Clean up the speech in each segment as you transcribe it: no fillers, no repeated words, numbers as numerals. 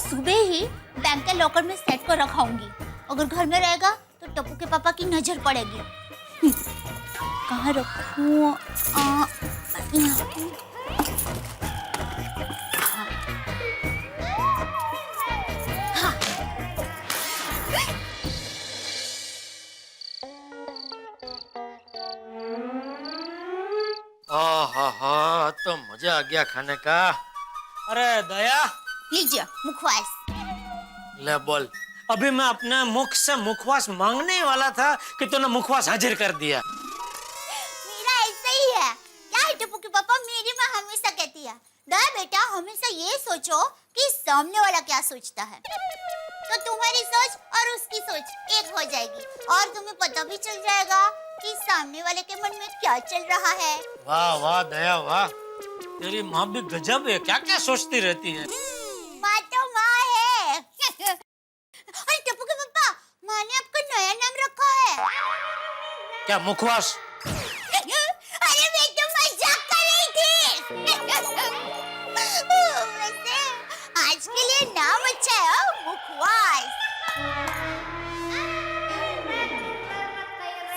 सुबह ही बैंक के लॉकर में सेट को रखाऊंगी। अगर घर में रहेगा तो टप्पू के पापा की नजर पड़ेगी। कहाँ रखूं? हाँ तो मजा आ गया खाने का। अरे दया, लीजिए मुखवास। ले बोल। अभी मैं अपने मुख से मुखवास मांगने वाला था कि तूने मुखवास हाजिर कर दिया। मेरा ऐसा ही है। क्या है टप्पू के पापा, मेरी माँ हमेशा कहती है, दया बेटा हमेशा ये सोचो कि सामने वाला क्या सोचता है, तो तुम्हारी सोच और उसकी सोच एक हो जाएगी और तुम्हें पता भी चल जाएगा कि सामने वाले के मन में क्या चल रहा है। वाह वाह दया वाह, तेरी माँ भी गजब है, क्या क्या सोचती रहती है। माँ तो माँ है। अरे टप्पू के पापा, माँ ने आपका नया नाम रखा है। क्या मुखवास? अरे मैं तो मजाक कर रही थी। वैसे आज के लिए नाम अच्छा है, मुखवास।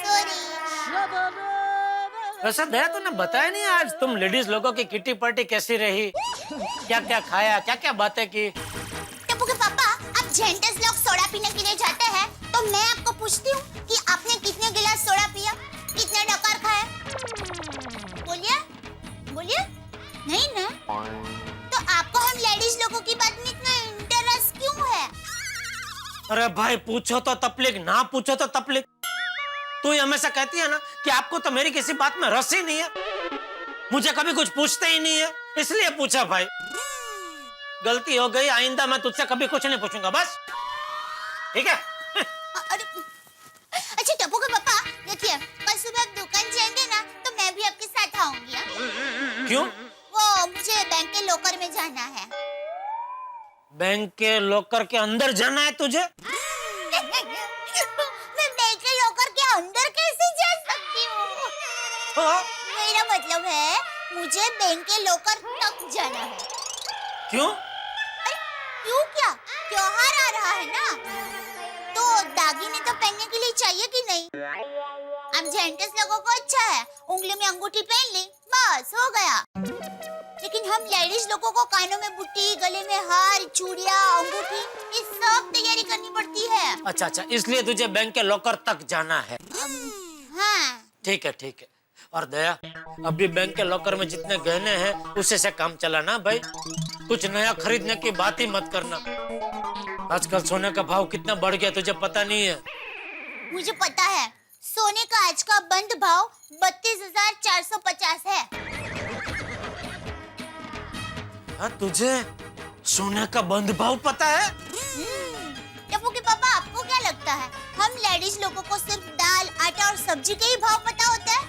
सॉरी। वैसे दया तूने बताया नहीं आज तुम लेडीज लोगों की किटी पार्टी कैसी रही, क्या क्या खाया, क्या क्या बातें की? टप्पू के पापा, आप जेंटस लोग सोडा पीने के लिए जाते हैं तो मैं आपको पूछती हूँ कि आपने कितने गिलास सोडा पिया, कितने डकार खाए? बोलिए बोलिए। नहीं ना? तो आपको हम लेडीज लोगों की बात में इतना इंटरेस्ट क्यों है? अरे भाई पूछो तो तकलीफ, ना पूछो तो तकलीफ। तू ही हमेशा कहती है ना कि आपको तो मेरी किसी बात में रस ही नहीं है, मुझे कभी कुछ पूछते ही नहीं है, इसलिए पूछा भाई। गलती हो गई, आइंदा मैं तुझसे कभी कुछ नहीं पूछूंगा, बस ठीक है? अरे अच्छा टप्पू के पापा, देखिए कल सुबह आप दुकान जाएंगे ना तो मैं भी आपके साथ आऊंगी। हाँ? क्यों? वो मुझे बैंक के लॉकर में जाना है। बैंक के लॉकर के अंदर जाना है तुझे? मैं बैंक के लॉकर के अंदर कैसे जा सकती हूँ? हाँ? मेरा मतलब है मुझे बैंक के लॉकर तक जाना है। क्यों? अरे क्यों क्या? त्योहार आ रहा है ना, तो दागिने तो पहनने के लिए चाहिए कि नहीं? अब जेंटस लोगों को अच्छा है, उंगली में अंगूठी पहन ली, बस हो गया। लेकिन हम लेडीज लोगों को कानों में बुट्टी, गले में हार, चूड़ियां, अंगूठी, ये सब तैयारी करनी पड़ती है। अच्छा अच्छा, इसलिए तुझे बैंक के लॉकर तक जाना है। हाँ। ठीक है ठीक है। और दया, अभी बैंक के लॉकर में जितने गहने हैं उसी से काम चलाना भाई, कुछ नया खरीदने की बात ही मत करना। आजकल सोने का भाव कितना बढ़ गया तुझे पता नहीं है? मुझे पता है, सोने का आज का बंद भाव 32,450 है। हाँ, तुझे सोने का बंद भाव पता है? टप्पू के पापा, आपको क्या लगता है हम लेडीज लोगों को सिर्फ दाल, आटा और सब्जी के ही भाव पता होते हैं?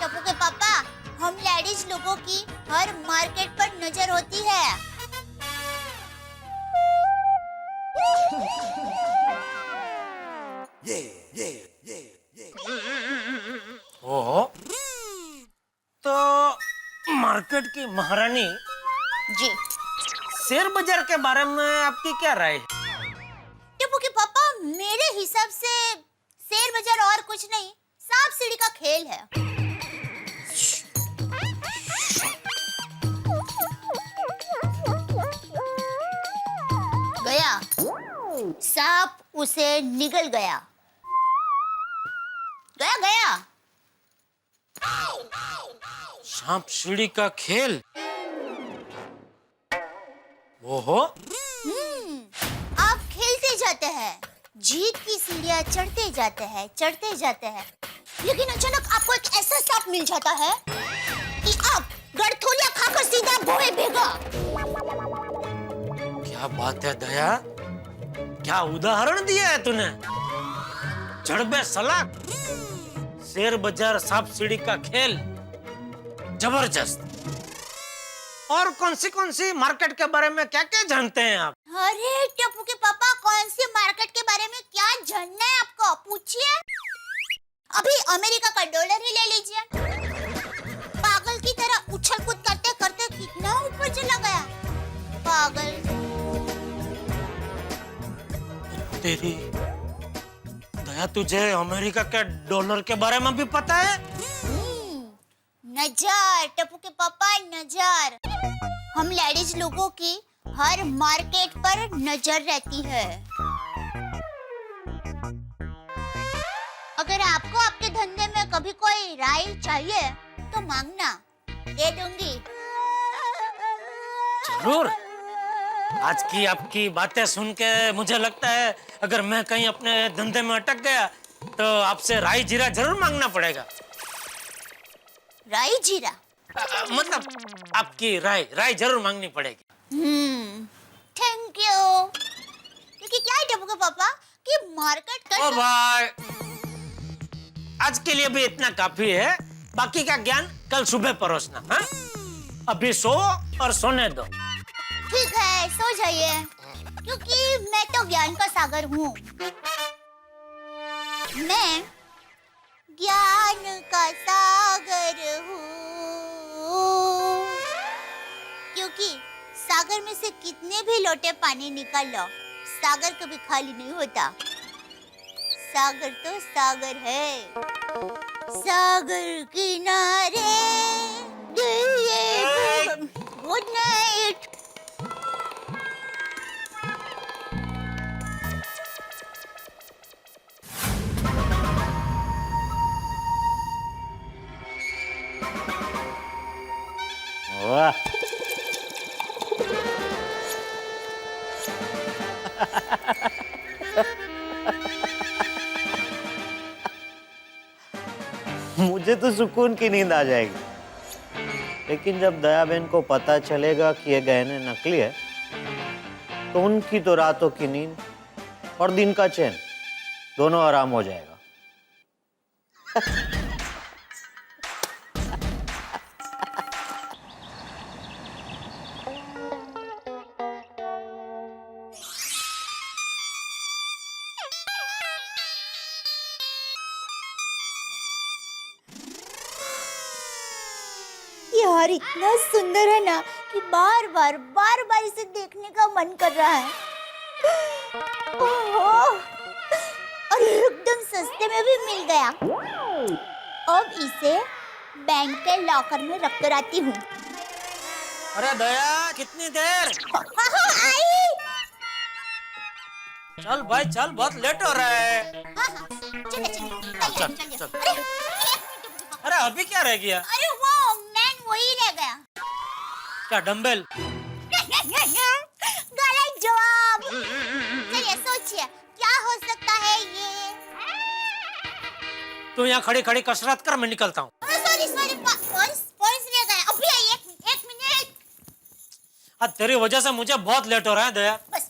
टप्पू के पापा, हम लेडीज लोगों की हर मार्केट पर नजर होती है। ओहो, तो मार्केट की महारानी जी, शेयर बाजार के बारे में आपकी क्या राय है? टप्पू के पापा, मेरे हिसाब से शेयर बाजार और कुछ नहीं, सांप सीढ़ी का खेल है। गया सांप उसे निगल गया। गया गया। सांप सीढ़ी का खेल? ओहो, आप खेलते जाते हैं, जीत की सीढ़ियां चढ़ते जाते हैं, लेकिन अचानक आपको एक ऐसा सांप मिल जाता है कि आप गड़थोलिया खाकर सीधा भोए भेगा। क्या बात है दया, क्या उदाहरण दिया है तूने। जड़बे सलाख, शेयर बाजार, सांप सीढ़ी का खेल, जबरदस्त। और कौन सी मार्केट के बारे में क्या क्या जानते हैं आप? अरे टप्पू के पापा, कौन सी मार्केट के बारे में क्या जानना है आपको, पूछिए। अभी अमेरिका का डॉलर ही ले लीजिए, पागल की तरह उछल कूद करते करते कितना ऊपर चला गया। पागल। तेरी दया, तुझे अमेरिका के डॉलर के बारे में भी पता है? नजर टप्पू के पापा, नजर। हम लेडीज लोगों की हर मार्केट पर नजर रहती है। अगर आपको आपके धंधे में कभी कोई राय चाहिए तो मांगना, दे दूंगी। जरूर। आज की आपकी बातें सुन के मुझे लगता है अगर मैं कहीं अपने धंधे में अटक गया तो आपसे राई जीरा जरूर मांगना पड़ेगा। राई जीरा? मतलब आपकी राय जरूर मांगनी पड़ेगी। Thank you. क्योंकि क्या है टप्पू के पापा कि मार्केट कर। ओ भाई, आज के लिए भी इतना काफी है, बाकी का ज्ञान कल सुबह परोसना। हाँ? अभी सो और सोने दो। ठीक है, सो जाइए, क्योंकि मैं तो ज्ञान का सागर हूँ। मैं ज्ञान का सागर हूँ, क्योंकि सागर में से कितने भी लोटे पानी निकाल लो, सागर कभी खाली नहीं होता। सागर तो सागर है। सागर किनारे गुड नाइट। वाह। मुझे तो सुकून की नींद आ जाएगी, लेकिन जब दया बहन को पता चलेगा कि ये गहने नकली है तो उनकी तो रातों की नींद और दिन का चैन दोनों आराम हो जाएगा। यार इतना सुंदर है ना कि बार बार इसे देखने का मन कर रहा है। ओहो, और एकदम सस्ते में भी मिल गया। अब इसे बैंक के लॉकर में रख कर आती हूँ। अरे दया, कितनी देर? आई। चल भाई चल, बहुत लेट हो रहा है। चलिए। चल। अरे अभी क्या रह गया? अरे वो मैन वही रह गया। क्या डंबल? गलत जवाब। चलिए सोचिए क्या हो सकता है ये। तू यहाँ खड़ी खड़ी कसरत कर, मैं निकलता हूँ। सॉरी पर्स रह गया। अभी आई, एक मिनट। आज तेरी वजह से मुझे बहुत लेट हो रहा है दया। बस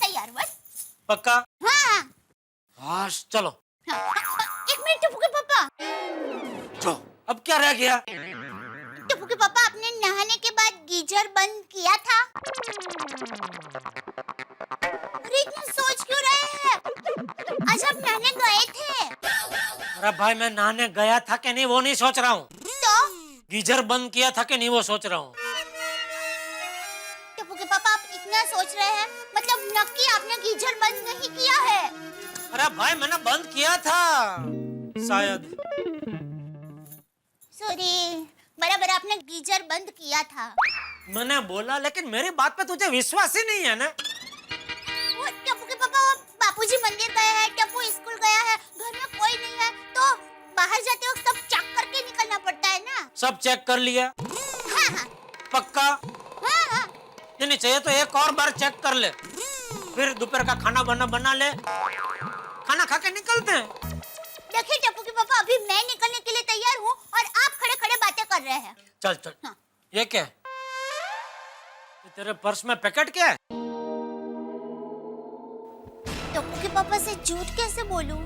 तैयार बस। पक्का? हाँ। हाँ चलो। एक मिनट टप्पू के पापा। जो अब क्या रह गया? टप्पू के पापा, आपने नहाने के बाद गीजर बंद किया था? अरे इतना सोच क्यों रहे हैं? आज आप नहाने गए थे। अरे भाई, मैं नहाने गया था कि नहीं वो नहीं सोच रहा हूँ। तो गीजर बंद किया था कि नहीं वो सोच रहा हूँ। टप्पू के पापा, आप इतना सोच रहे हैं, मतलब नक्की आपने गीजर बंद नहीं किया है? अरे भाई, मैंने बंद किया था शायद। सॉरी, बराबर आपने गीजर बंद किया था। मैंने बोला, लेकिन मेरी बात पे तुझे विश्वास ही नहीं है ना। वो टप्पू के पापा, वो बापूजी मंदिर गए हैं, टप्पू स्कूल गया है, घर में कोई नहीं है, तो बाहर जाते वक्त सब चेक करके निकलना पड़ता है ना। सब चेक कर लिया? हाँ। पक्का? हाँ। नहीं चाहिए तो एक और बार चेक कर ले, फिर दोपहर का खाना बना ले, खाना खा के निकलते हैं। देखिए टप्पू के पापा, अभी मैं निकलने के लिए तैयार हूँ और आप खड़े बातें कर रहे हैं। चल। हाँ। ये क्या है? ये तेरे पर्स में पैकेट क्या है? टप्पू के पापा से झूठ कैसे बोलूं?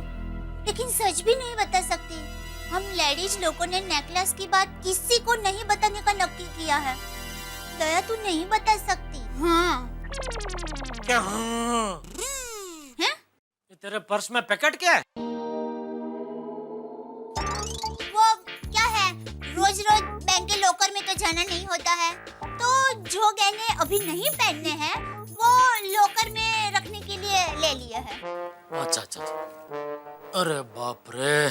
लेकिन सच भी नहीं बता सकती। हम लेडीज लोगों ने नेकलेस की बात किसी को नहीं बताने का नक्की किया है। दया, तू नहीं बता सकती। हाँ। क्या? हाँ। हैं? ये तेरे पर्स में पैकेट क्या है? वो क्या है, रोज बैंक के लॉकर में तो जाना नहीं होता है, तो जो गहने अभी नहीं पहनने हैं वो लॉकर में रखने के लिए इसलिए ले लिए है। अच्छा अच्छा अच्छा। अरे बाप रे,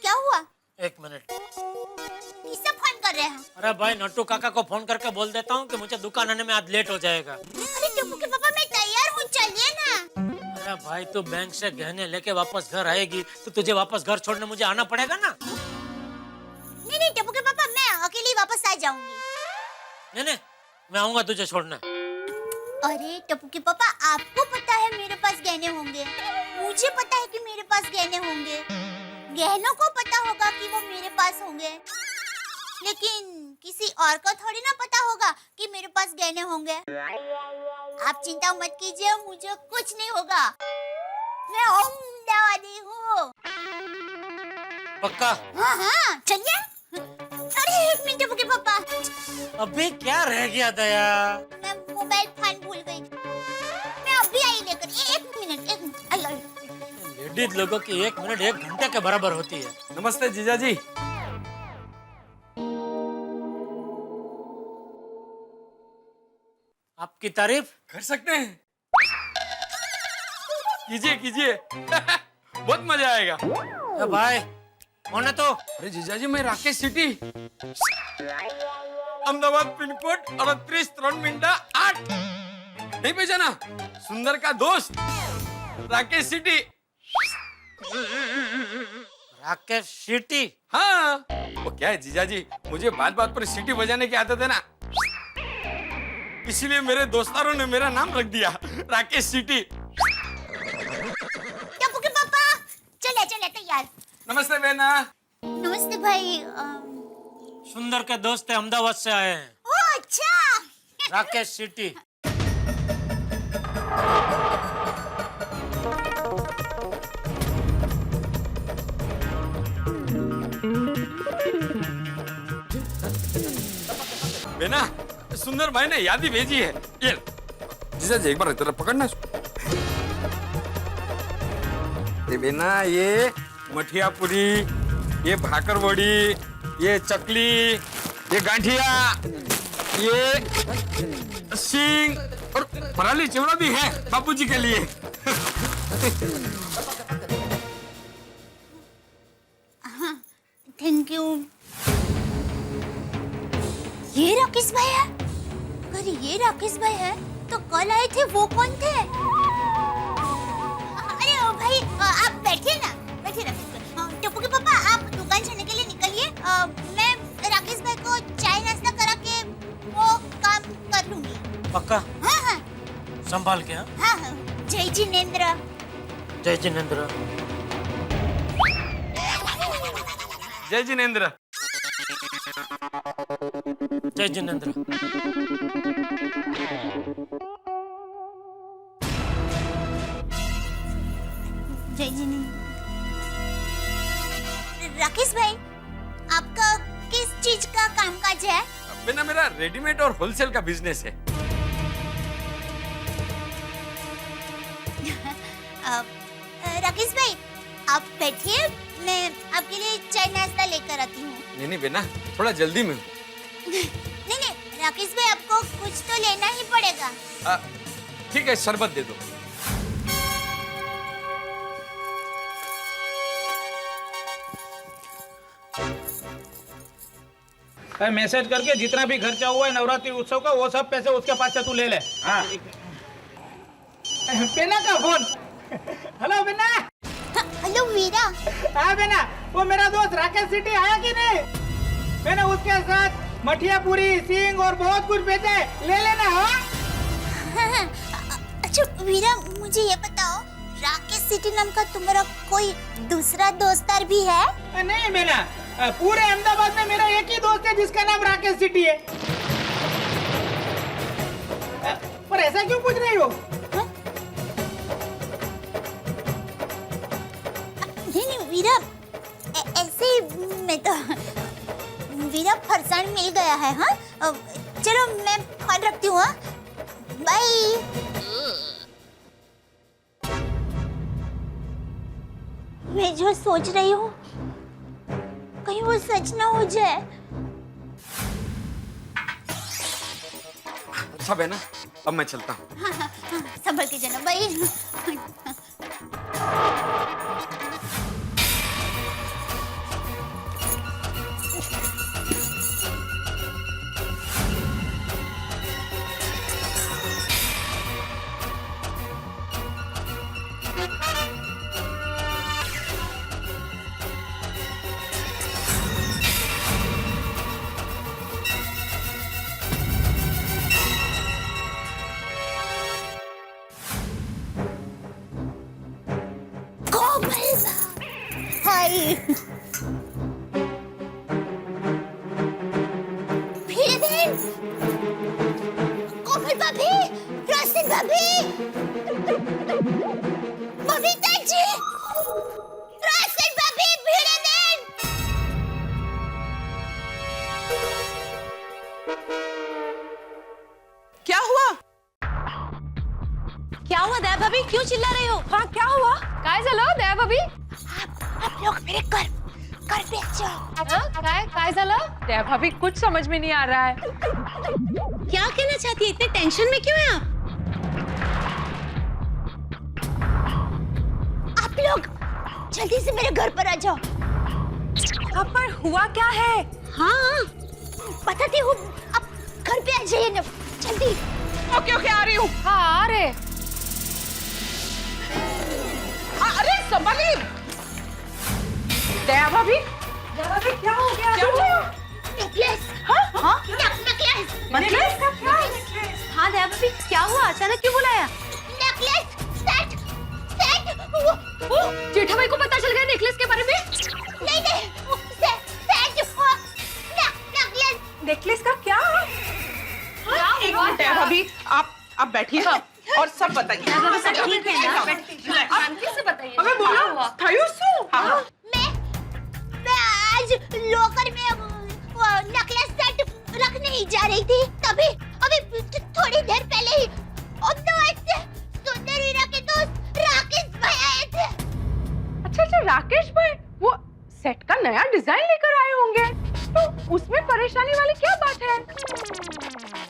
क्या हुआ? एक मिनट। किससे फोन कर रहे हैं? अरे भाई नट्टू काका को फोन करके बोल देता हूँ कि मुझे दुकान आने में आज लेट हो जाएगा। अरे टप्पू के पापा मैं तैयार हूँ, चलिए ना। अरे भाई तू बैंक से गहने लेके वापस घर आएगी तो तुझे वापस घर छोड़ने मुझे आना पड़ेगा ना। नहीं नहीं टप्पू के पापा, मैं अकेली वापस आ जाऊंगी। नहीं मैं आऊंगा तुझे छोड़ने। अरे टप्पू के पापा, आपको पता है मेरे पास गहने होंगे, मुझे पता है कि मेरे पास गहने होंगे, गहनों को पता होगा कि वो मेरे पास होंगे, लेकिन किसी और को थोड़ी ना पता होगा कि मेरे पास गहने होंगे। आप चिंता मत कीजिए, मुझे कुछ नहीं होगा, मैं अहमदाबादी हूँ। पक्का? हाँ हाँ चलिए। अरे एक मिनट टप्पू के पापा, अभी क्या रह गया दया? मैं मोबाइल फोन भूल गई, मैं अभी आई लेकर। एक मिनट अल्लाह। लेडीज लोगों की 1 मिनट 1 घंटे के बराबर होती है। नमस्ते जीजा जी। आपकी तारीफ कर सकते हैं? कीजिए कीजिए। बहुत मजा आएगा। ए भाई कौन है तो? अरे जीजा जी, मैं Rakesh city, Ahmedabad pin code 38 नहीं पहचाना? सुंदर का दोस्त राकेश सिटी। राकेश सिटी? हाँ, वो क्या है जीजा जी, मुझे बात बात पर सिटी बजाने की आदत है ना, इसीलिए मेरे दोस्तारों ने मेरा नाम रख दिया राकेश सिटी। टप्पू के पापा चले चले तैयार। नमस्ते बहना। नमस्ते भाई। सुंदर के दोस्त अहमदाबाद से आए हैं। ओ अच्छा। राकेश सिटी। बेना, सुंदर भाई ने याद ही भेजी है। ये जीजा जी एक बार तेरा पकड़ना। ये बेना, ये मठिया पूरी, ये भाकरवड़ी, ये चकली, ये गांठिया, ये सींग और पराली चिवड़ा भी है बापूजी के लिए। Thank you. ये राकेश भाई है? अगर ये राकेश भाई है तो कल आए थे वो कौन थे? अरे ओ भाई, आप बैठिए ना, बैठिए राकेश भाई। टप्पू के पापा आप दुकान जाने के लिए निकलिए, मैं राकेश भाई को चाय नाश्ता करा के वो काम कर लूंगी। पक्का? हाँ हाँ संभाल के। हाँ हाँ। जय जिनेंद्र। जय जिनेंद्र। जय जिनेंद्र। जय जिनेंद्र। जय जिनेंद्र। राकेश भाई, आपका किस चीज का कामकाज है? बेना, मेरा रेडीमेड और होलसेल का बिजनेस है। राकेश भाई आप बैठिए, मैं आपके लिए चाय नाश्ता लेकर आती हूँ। नहीं बेना, थोड़ा जल्दी में हूँ। नहीं राकेश भाई, आपको कुछ तो लेना ही पड़ेगा। ठीक है, शरबत दे दो। मैसेज करके जितना भी खर्चा हुआ है नवरात्रि उत्सव का, वो सब पैसे उसके पास से तू ले ले। हाँ। बेना का फोन। हेलो बेना। हेलो वीरा। हाँ बेना, वो मेरा दोस्त राकेश सिटी आया कि नहीं? मैंने उसके साथ मठिया पूरी, सींग और बहुत कुछ भेजा है, ले लेना। हाँ? अच्छा वीरा, मुझे ये बताओ, राकेश सिटी नाम का तुम्हारा कोई दूसरा दोस्तार भी है? नहीं बेना, पूरे अहमदाबाद में मेरा एक ही दोस्त है जिसका नाम राकेश सिटी है। पर ऐसा क्यों पूछ रही हो? नहीं वीरा, ऐसे ही मैं तो वीरा फरसान मिल गया है। हाँ चलो मैं फोन रखती हूँ। बाय। मैं जो सोच रही हूँ कहीं वो सच ना हो जाए। अच्छा बहना, अब मैं चलता हूँ। संभल के जाना भाई। हाय फिर कोमल भाभी, रोशन भाभी, बबीता जी, रोशन भाभी, भिड़े बहन। क्या हुआ? क्या हुआ दया भाभी, क्यों चिल्ला रही हो? हाँ क्या हुआ? काय झालं दया भाभी? आप लोग मेरे घर पे आ जाओ। काय झालं? दया भाभी कुछ समझ में नहीं आ रहा है। क्या कहना चाहती है? इतने टेंशन में क्यों है आप? आप लोग जल्दी से मेरे घर पर आ जाओ। हाँ पर हुआ क्या है? हाँ बताती हूँ, आप घर पे आ जाइए ना जल्दी। ओके ओके आ रही हूँ। हाँ आ रहे। अरे संभालिए। दया भाभी क्या हो गया? क्या हुआ? नेकलेस। हाँ? नेकलेस। नेकलेस का क्या? हाँ दया भाभी क्या हुआ? अचानक क्यों बुलाया? नेकलेस सेट जेठाबाई को पता चल गया नेकलेस के बारे में? नहीं नेकलेस। नेकलेस का क्या? एक मिनट दया भाभी, आप बैठिए और सब बताइए। ठीक है ना? शांति से बताइए। हमें बोलो थायुसु। हाँ मैं आज लॉकर में वो नेकलेस सेट रखने ही जा रही थी, तभी अभी थोड़ी देर पहले ही सुंदर वीरा के दोस्त राकेश भाई आए थे। अच्छा राकेश भाई वो सेट का नया डिजाइन लेकर आए होंगे, तो उसमें परेशानी वाली क्या बात है?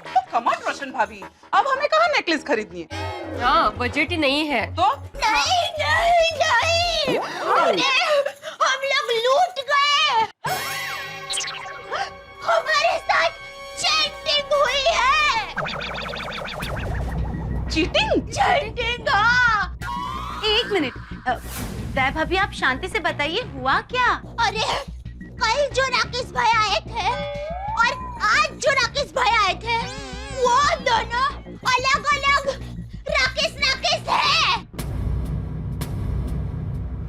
तो कमाल रोशन भाभी, अब हमें कहाँ नेकलेस खरीदनी है? हाँ बजट ही नहीं है। तो नहीं हम लोग लूट गए। हमारे साथ चीटिंग हुई है। चीटिंग हाँ। एक मिनट दया भाभी आप शांति से बताइए हुआ क्या? अरे कल जो राकेश भाई आए थे और आज जो राकेश भाई आए थे, वो दोनों अलग अलग राकेश है।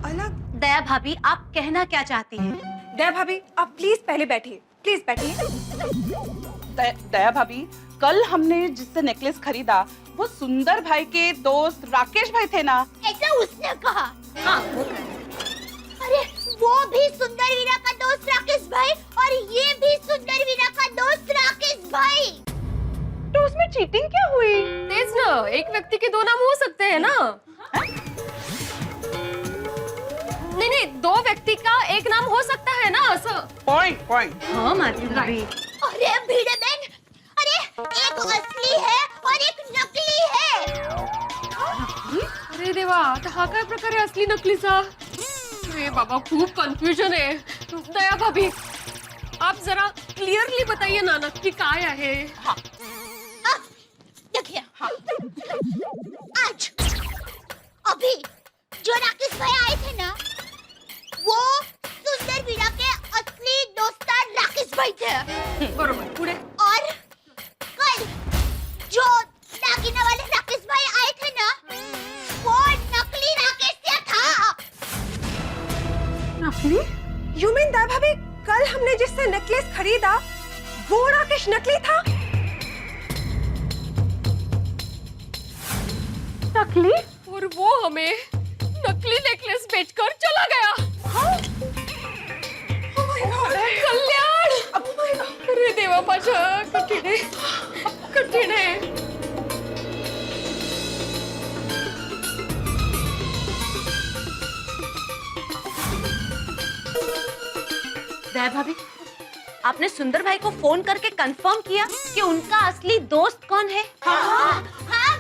अलग? दया भाभी आप कहना क्या चाहती हैं? दया भाभी आप प्लीज पहले बैठिए, प्लीज बैठिए। दया भाभी, कल हमने जिससे नेकलेस खरीदा वो सुंदर भाई के दोस्त राकेश भाई थे ना? ऐसा उसने कहा। हाँ अरे वो भी सुंदर वीरा का दोस्त राकेश भाई और ये भी सुंदर वीरा का दोस्त राकेश भाई। तो उसमें चीटिंग क्या हुई? तेज ना, एक व्यक्ति के दो नाम हो सकते हैं ना? नहीं दो व्यक्ति का एक नाम हो सकता है ना ऐसा? पॉइंट। हाँ मालती भाभी। अरे भिड़े बहन, अरे एक असली है और एक नकली है। अरे देवा, आता हा काय प्रकार आहे असली नकलीचा? अरे बाबा खूप कन्फ्युजन है। दया भाभी आप जरा क्लियरली बताइए ना नक्की काय आहे? देखिए आज अभी जो राकेश भाई आए थे ना, वो सुंदर वीरा के असली दोस्त राकेश भाई थे। बरोबर, पुढे? और कल जो दागिना वाले राकेश भाई आए थे ना, वो नकली राकेश था। नकली? यू मीन दया भाभी कल हमने जिससे नेकलेस खरीदा वो राकेश नकली था? नकली? और वो हमें नकली नेकलेस बेचकर चला गया। कल्याण! अरे देवा माझ्या, कठीण आहे। दया भाभी आपने सुंदर भाई को फोन करके कंफर्म किया कि उनका असली दोस्त कौन है? हाँ,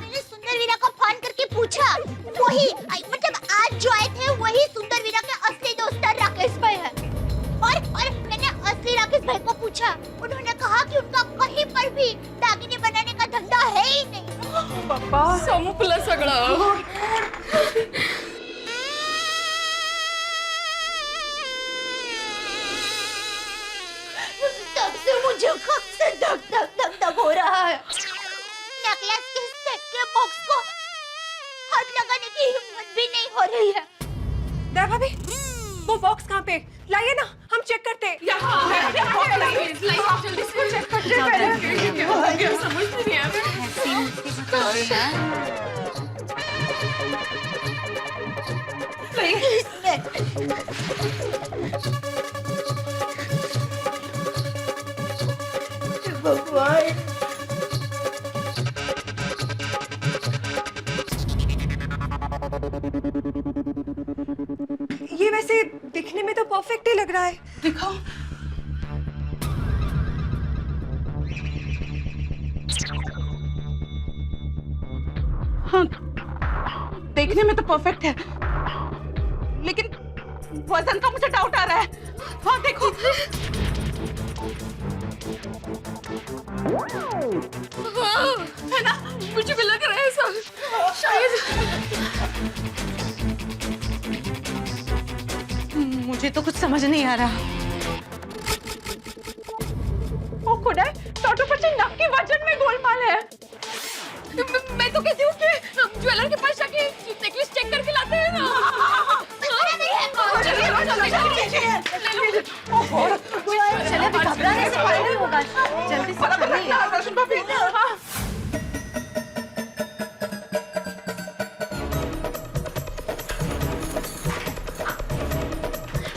मैंने सुंदर वीरा को फोन करके पूछा। वही मतलब आज जो आए थे वही सुंदर वीरा के असली दोस्त राकेश भाई है। और मैंने असली राकेश भाई को पूछा, उन्होंने कहा कि उनका कहीं पर भी दागिने बनाने का धंधा है ही नहीं। बाबा संपलं सगळं. तब से मुझे कब से धक हो रहा है। नेकलेस के सेट के बॉक्स को हाथ लगाने की हिम्मत भी नहीं हो रही है। दया भाभी, वो बॉक्स कहाँ पे? लाइए ना, हम चेक करते हैं। जल्दी से चेक करते हैं. क्या हो गया समझ नहीं आ भगवान, ये वैसे दिखने में तो परफेक्ट ही लग रहा है। दिखाओ। हाँ, देखने में तो परफेक्ट है, लेकिन वजन का मुझे डाउट आ रहा है। हाँ देखो, है ना, मुझे भी लग रहा है ऐसा. शायद मुझे तो कुछ समझ नहीं आ रहा। ओ खुदा, डॉक्टर पर से नक्की वजन में गोलमाल है. मैं तो कहती हूँ कि हम ज्वेलर के पास जाके नेकलेस चेक करके लाते हैं ना. चले, अभी घबराने से फायदा नहीं होगा। जल्दी से चलिए।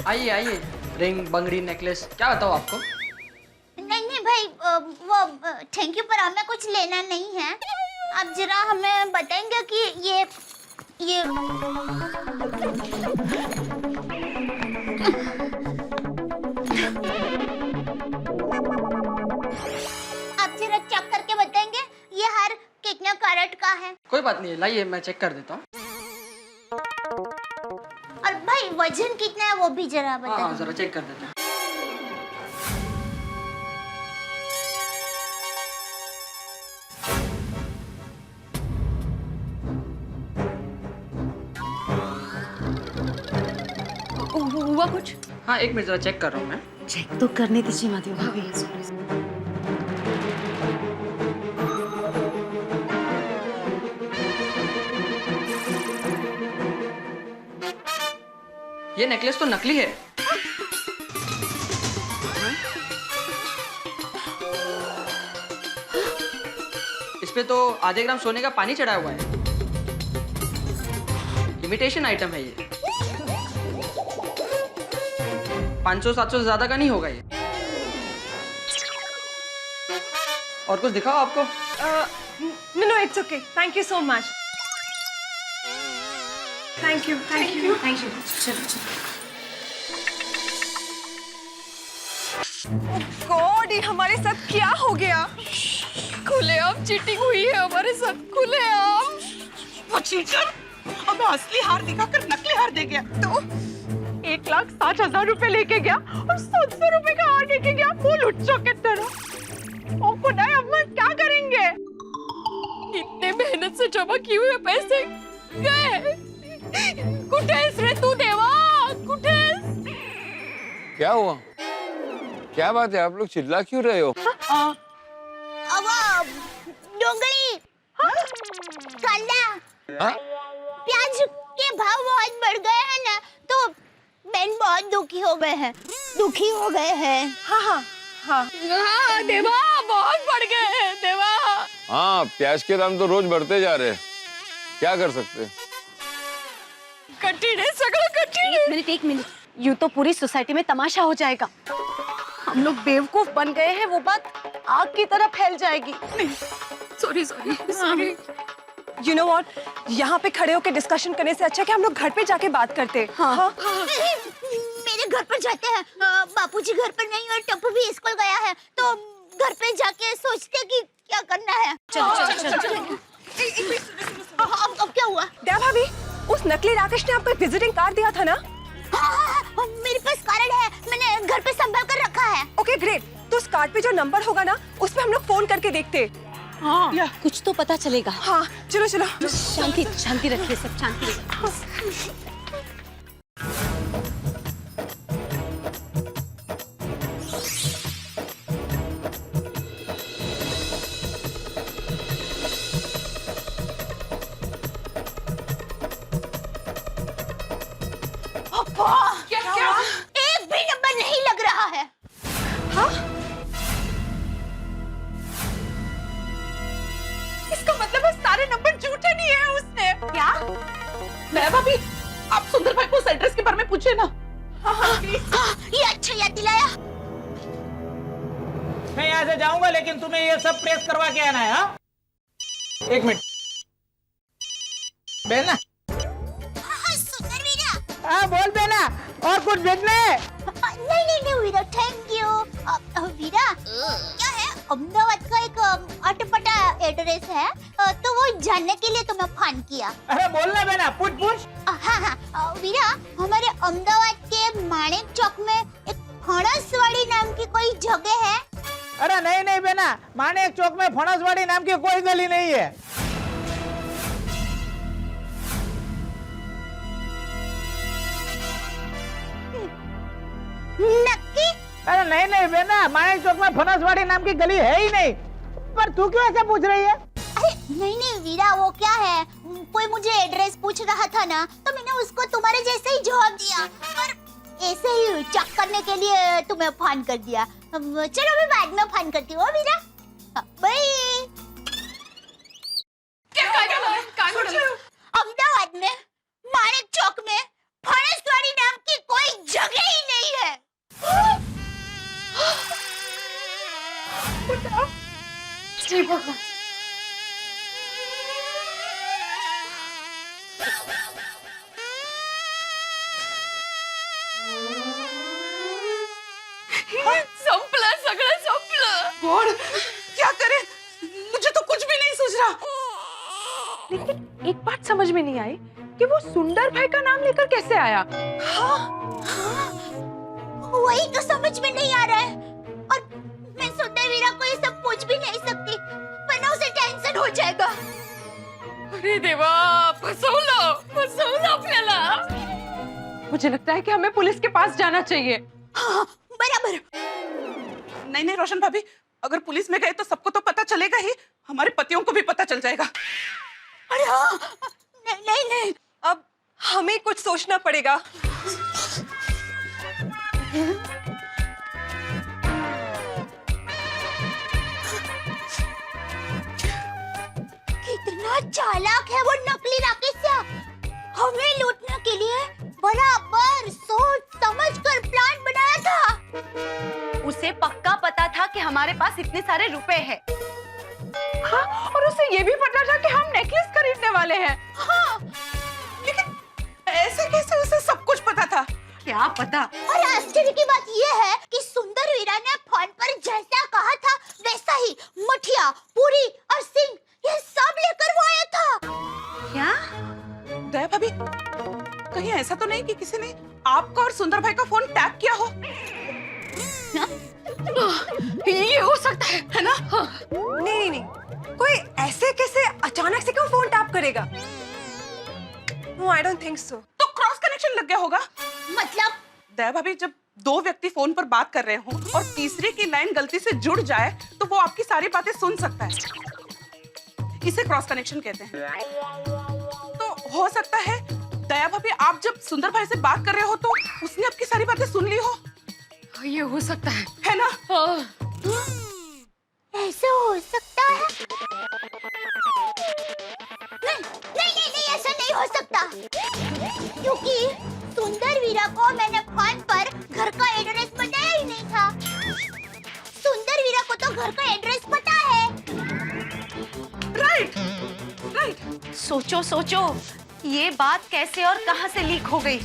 आइए आइए, रिंग, बंगड़ी, नेकलेस, क्या बताओ आपको? नहीं भाई, वो थैंक यू, पर हमें कुछ लेना नहीं है। आप जरा हमें बताएंगे कि ये आप जरा चेक करके बताएंगे ये हार कितने कैरेट का है? कोई बात नहीं है, लाइए मैं चेक कर देता हूँ. और भाई वजन कितना है वो भी जरा हाँ बताएं। जरा चेक कर देता हूँ. हुआ कुछ? हाँ एक मिनट, जरा चेक कर रहा हूँ मैं. चेक तो करने दीजिए माधवी भाभी। ये नेकलेस तो नकली है. इस पे तो आधे ग्राम सोने का पानी चढ़ा हुआ है. इमिटेशन आइटम है ये. 500-700 से ज्यादा का नहीं होगा ये. और कुछ दिखाओ आपको. No, it's okay, thank you so much. Thank you. चलो गॉड, ये हमारे साथ क्या हो गया? खुलेआम चीटिंग हुई है हमारे साथ, खुलेआम. वो चीटर हमें असली हार दिखाकर नकली हार दे गया। तो 1,60,000 रुपए लेके गया और 700 रुपए का हार लेके गया, वो लुच्चों की तरह. ओ खुदा, अब हम क्या करेंगे? इतने मेहनत से जमा किए हुए पैसे गए. कुठेस रे तू देवा, कुठेस? क्या हुआ? क्या बात है, आप लोग चिल्ला क्यों रहे हो? अब डोंगरी, कांदा, हाँ? प्याज के भाव बहुत बढ़ गए हैं ना, तो बहन बहुत दुखी हो गए हैं। हाँ देवा, बहुत बढ़ गए हैं देवा. हाँ, प्याज के दाम तो रोज बढ़ते जा रहे हैं, क्या कर सकते हैं? कठिन है, सगळं कठिन है. एक मिनट, यूं तो पूरी सोसाइटी में तमाशा हो जाएगा। हम लोग बेवकूफ बन गए हैं, वो बात आग की तरह फैल जाएगी। सॉरी. यू नो व्हाट, यहाँ पे खड़े होकर डिस्कशन करने से अच्छा कि हम लोग घर पे जाके बात करते हैं। हाँ? मेरे घर पर जाते हैं। बापूजी घर पर नहीं और टप्पू भी स्कूल गया है, तो घर पे जाके सोचते हैं कि क्या करना है। चल। अब क्या हुआ? दया भाभी, उस नकली राकेश ने आपको एक विजिटिंग कार्ड दिया था ना? हाँ, मेरे पास कार्ड है, मैंने घर पे संभाल कर रखा है। Okay great. तो उस कार्ड पे जो नंबर होगा ना, उस पे हम लोग फोन करके देखते। हाँ, कुछ तो पता चलेगा। हाँ चलो चलो। शांति शांति रखिए, सब शांति रखिए। क्या? एक भी नंबर नहीं लग रहा है। हाँ? इसका मतलब है सारे नंबर झूठे नहीं है उसने। क्या? दया भाभी, आप सुंदर भाई को उस एड्रेस के बारे में पूछे ना। हाँ, ये अच्छा याद दिलाया। मैं यहाँ से जाऊंगा, लेकिन तुम्हें ये सब प्रेस करवा के आना है। हाँ? एक मिनट बेना। सुंदर वीरा। हाँ बोल बेना, और कुछ भेजना है? नहीं वीरा, थैंक यू। वीरा, क्या है, अहमदाबाद का एक अटपटा एड्रेस है, तो वो जानने के लिए तुम्हें फोन किया। अरे बोलना बेना, पूछ। हाँ, वीरा, हमारे अहमदाबाद के माणिक चौक में एक फणसवाड़ी नाम की कोई जगह है? अरे नहीं बेना, माणिक चौक में फणसवाड़ी नाम की कोई गली नहीं है। नक्की? अरे नहीं बेना, माणिक चौक में फणसवाड़ी नाम की गली है ही नहीं। पर तू क्यों ऐसे पूछ रही है? अरे नहीं वीरा, वो क्या है, कोई मुझे एड्रेस पूछ रहा था ना, तो मैंने उसको तुम्हारे जैसे ही जवाब दिया, पर ऐसे ही चेक करने के लिए तुम्हें फोन कर दिया। चलो मैं बाद में फोन करती हूँ वीरा। बाय। अहमदाबाद में माणिक चौक में फणसवाड़ी नाम की कोई जगह ही नहीं है। जी भगवान। संपलं, सगळं संपलं। गॉड, क्या करें? मुझे तो कुछ भी नहीं सूझ रहा। लेकिन एक बात समझ में नहीं आई कि वो सुंदर भाई का नाम लेकर कैसे आया। वही तो समझ में नहीं आ रहा है, और मैं सुंदर वीरा को ये सब पूछ भी नहीं सकती, वरना उसे टेंशन हो जाएगा। अरे देवा, फसवलं आपल्याला। मुझे लगता है कि हमें पुलिस के पास जाना चाहिए। हाँ, बराबर। नहीं रोशन भाभी, अगर पुलिस में गए तो सबको तो पता चलेगा ही, हमारे पतियों को भी पता चल जाएगा। अरे हाँ, नहीं। अब हमें कुछ सोचना पड़ेगा। कितना चालाक है वो नकली राकेश, हमें लूटने के लिए बराबर सोच समझ कर प्लान बनाया था। उसे पक्का पता था कि हमारे पास इतने सारे रुपए हैं। हाँ, और उसे ये भी पता था कि हम नेकलेस खरीदने वाले हैं। हाँ, लेकिन ऐसे कैसे उसे सब कुछ पता था? क्या पता। और आश्चर्य की बात यह है कि सुंदर वीरा ने फोन पर जैसा कहा था वैसा ही मठिया, पूरी और सिंह ये सब लेकर वो आया था। क्या? दया भाभी, कहीं ऐसा तो नहीं कि किसी ने आपका और सुंदर भाई का फोन टैप किया हो? ये हो सकता है ना? नहीं, कोई ऐसे कैसे अचानक से क्यों फोन टैप करेगा? No, I don't think so. तो क्रॉस कनेक्शन लग गया होगा। मतलब? दया भाभी, जब दो व्यक्ति फोन पर बात कर रहे हो और तीसरे की लाइन गलती से जुड़ जाए तो वो आपकी सारी बातें सुन सकता है, इसे क्रॉस कनेक्शन कहते हैं। तो हो सकता है दया भाभी, आप जब सुंदर भाई से बात कर रहे हो तो उसने आपकी सारी बातें सुन ली हो। ये हो सकता है ना? ऐसा हो सकता है? नहीं, ऐसा नहीं हो सकता, क्योंकि सुंदर वीरा को मैंने फोन पर घर का एड्रेस बताया ही नहीं था। सुंदर वीरा को तो घर का एड्रेस पता है। राइट। सोचो, ये बात कैसे और कहां से लीक हो गई?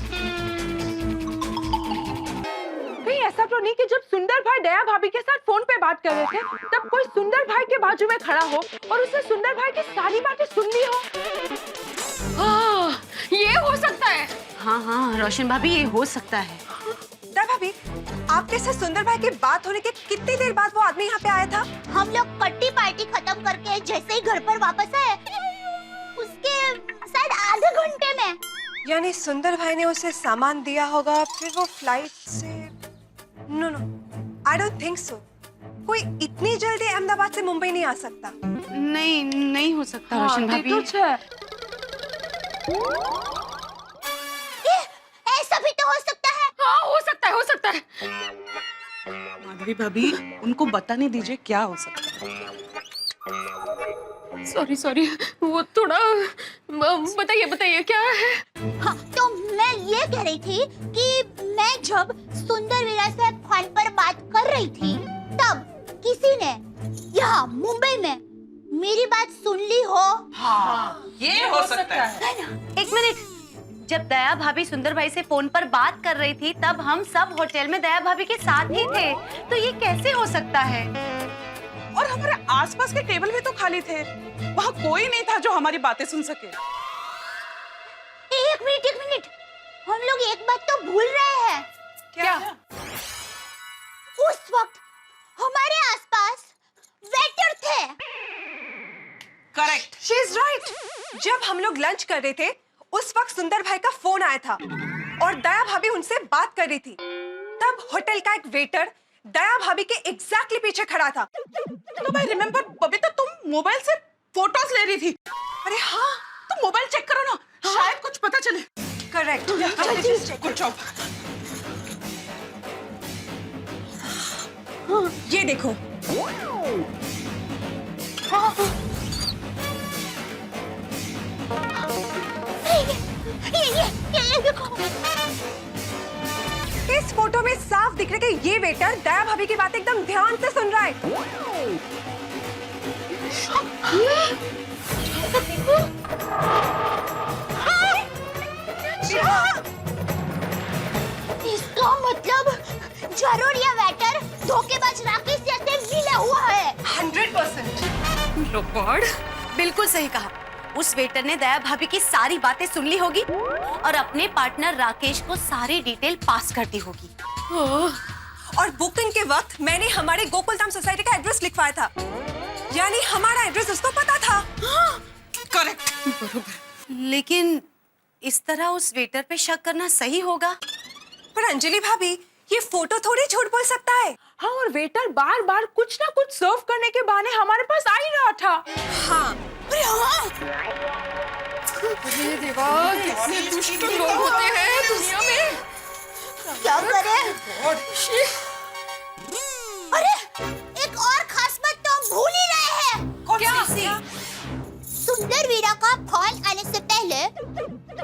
ऐसा तो नहीं कि जब सुंदर भाई दया भाभी के साथ फोन पे बात कर रहे थे तब कोई सुंदर भाई के बाजू में खड़ा हो और उसने सुंदर भाई की सारी बातें सुन ली हो? ये हो सकता है। हाँ हाँ रोशन भाभी, ये हो सकता है। दया भाभी, आपके साथ सुंदर भाई की बात होने के कितनी देर बाद वो आदमी यहाँ पे आया था? हम लोग कट्टी पार्टी खत्म करके जैसे ही घर पर वापस आए, उसके शायद आधे घंटे में। यानी सुंदर भाई ने उसे सामान दिया होगा, फिर वो फ्लाइट से... no no, I don't think so. कोई इतनी जल्दी अहमदाबाद से मुंबई नहीं आ सकता। नहीं, नहीं हो सकता रोशन भाभी। ऐसा भी तो हो सकता है। हाँ हो सकता है, हो सकता है। माधवी भाभी, उनको बताने दीजिए क्या हो सकता है। सॉरी, वो थोड़ा बताइए बताइए क्या है? हाँ, तो मैं ये कह रही थी कि मैं जब सुंदर वीरा से फोन पर बात कर रही थी तब किसी ने यहाँ मुंबई में मेरी बात सुन ली हो। हाँ, ये हो सकता है। एक मिनट, जब दया भाभी सुंदर भाई से फोन पर बात कर रही थी तब हम सब होटल में दया भाभी के साथ ही थे, तो ये कैसे हो सकता है? और हमारे आसपास के टेबल भी तो खाली थे, वहाँ कोई नहीं था जो हमारी बातें सुन सके। एक मिनट, हम लोग एक बात तो भूल रहे हैं। क्या? उस वक्त हमारे आसपास वेटर थे। करेक्ट। She is right. जब हम लोग लंच कर रहे थे उस वक्त सुंदर भाई का फोन आया था और दया भाभी उनसे बात कर रही थी। तब होटल का एक वेटर दया भाभी के एग्जैक्टली पीछे खड़ा था। तो मैं रिमेम्बर, बबीता तुम मोबाइल से फोटोज ले रही थी। अरे हाँ, तुम मोबाइल चेक करो ना, शायद कुछ पता चले। करेक्ट। Good job. ये देखो, ये देखो। इस फोटो में साफ दिख रहा है कि ये वेटर दया भाभी की बात एकदम ध्यान से सुन रहा है। इसका मतलब जरूर ये वेटर धोखेबाज राकेश से मिला हुआ है। 100%। लॉर्ड, बिल्कुल सही कहा। उस वेटर ने दया भाभी की सारी बातें सुन ली होगी और अपने पार्टनर राकेश को सारी डिटेल पास कर दी होगी। और बुकिंग के वक्त मैंने हमारे गोकुलधाम सोसाइटी का एड्रेस लिखवाया था, यानी हमारा एड्रेस उसको पता था। करेक्ट। लेकिन इस तरह उस वेटर पे शक करना सही होगा? पर अंजलि भाभी, ये फोटो थोड़ी झूठ बोल सकता है। हाँ, और वेटर बार बार कुछ ना कुछ सर्व करने के बहाने हमारे पास आ ही रहा था। हाँ, अरे देवा, कितने दुष्ट लोग होते हैं दुनिया में। क्या करें? अरे एक और खास बात तो हम भूल ही रहे हैं। क्या? सुंदर वीरा का फोन आने से पहले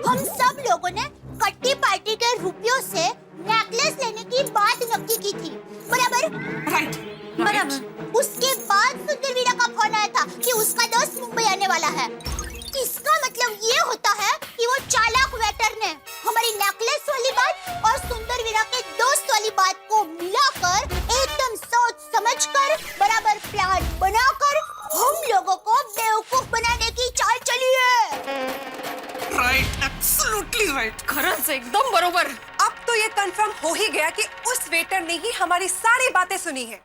हम सब लोगों ने कट्टी पार्टी के रुपयों से नेकलेस लेने की बात नक्की की थी, बराबर? राइट। बराबर। उसके बाद सुंदर वीरा का फोन आया था कि उसका दोस्त मुंबई आने वाला है। इसका मतलब ये होता है कि वो चालाक वेटर ने हमारी नेकलेस वाली बात और सुंदर वीरा के दोस्त वाली बात को मिलाकर एकदम सोच समझकर बराबर प्लान बनाकर हम लोगों को बेवकूफ बनाने की चाल चली है। Right, absolutely right. खरंच एकदम बरोबर। अब तो ये कंफर्म हो ही गया कि उस वेटर ने ही हमारी सारी बातें सुनी है।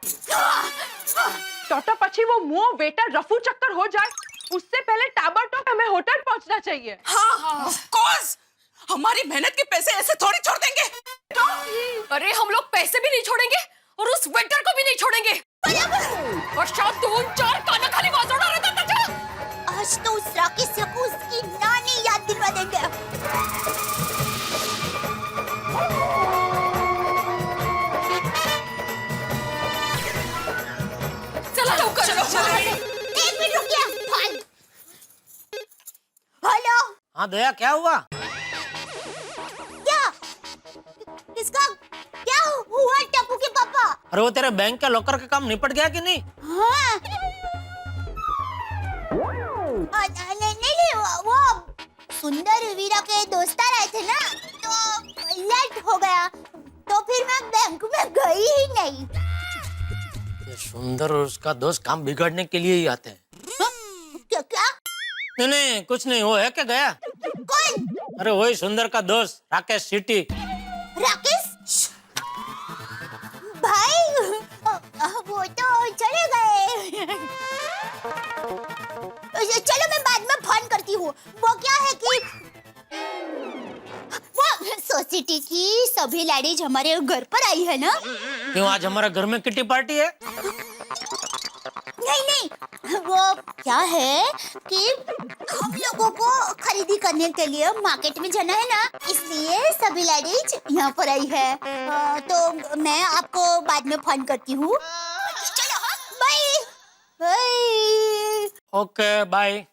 तो पछी वो मुंह वेटर रफू चक्कर हो जाए उससे पहले ताबड़तोड़ हमें होटल पहुंचना चाहिए। हाँ, ऑफ कोर्स। हमारी मेहनत के पैसे ऐसे थोड़ी छोड़ देंगे। अरे हम लोग पैसे भी नहीं छोड़ेंगे और उस वेटर को भी नहीं छोड़ेंगे। और शाम 2-4 काना खाली आवाज उड़ा रहा था। आज तो उस राकेश को उसकी नानी याद दिलवा देंगे। चलो। एक मिनट रुकिए। हेलो। हाँ दया, क्या हुआ? क्या? इसका क्या हुआ टप्पू के पापा? अरे वो तेरे बैंक के लॉकर का काम निपट गया कि नहीं? हाँ। नहीं, वो सुंदर वीरा के दोस्त आए थे ना, तो लेट हो गया, तो फिर मैं बैंक में गई भाई। ये सुंदर और उसका दोस्त काम बिगाड़ने के लिए ही आते हैं। हाँ? क्या क्या? नहीं नहीं कुछ नहीं, वो है क्या गया? कौन? अरे वही सुंदर का दोस्त राकेश सिटी। राकेश भाई वो तो चले गए। चलो मैं बाद में फोन करती हूँ। वो क्या है कि वो सोसाइटी की सभी लेडीज हमारे घर पर आई है ना। क्यों आज हमारे घर में किटी पार्टी है? नहीं नहीं वो क्या है कि हम लोगों को खरीदी करने के लिए मार्केट में जाना है ना, इसलिए सभी लेडीज यहाँ पर आई है। तो मैं आपको बाद में फोन करती हूँ। चलो बाय बाय। Okay bye.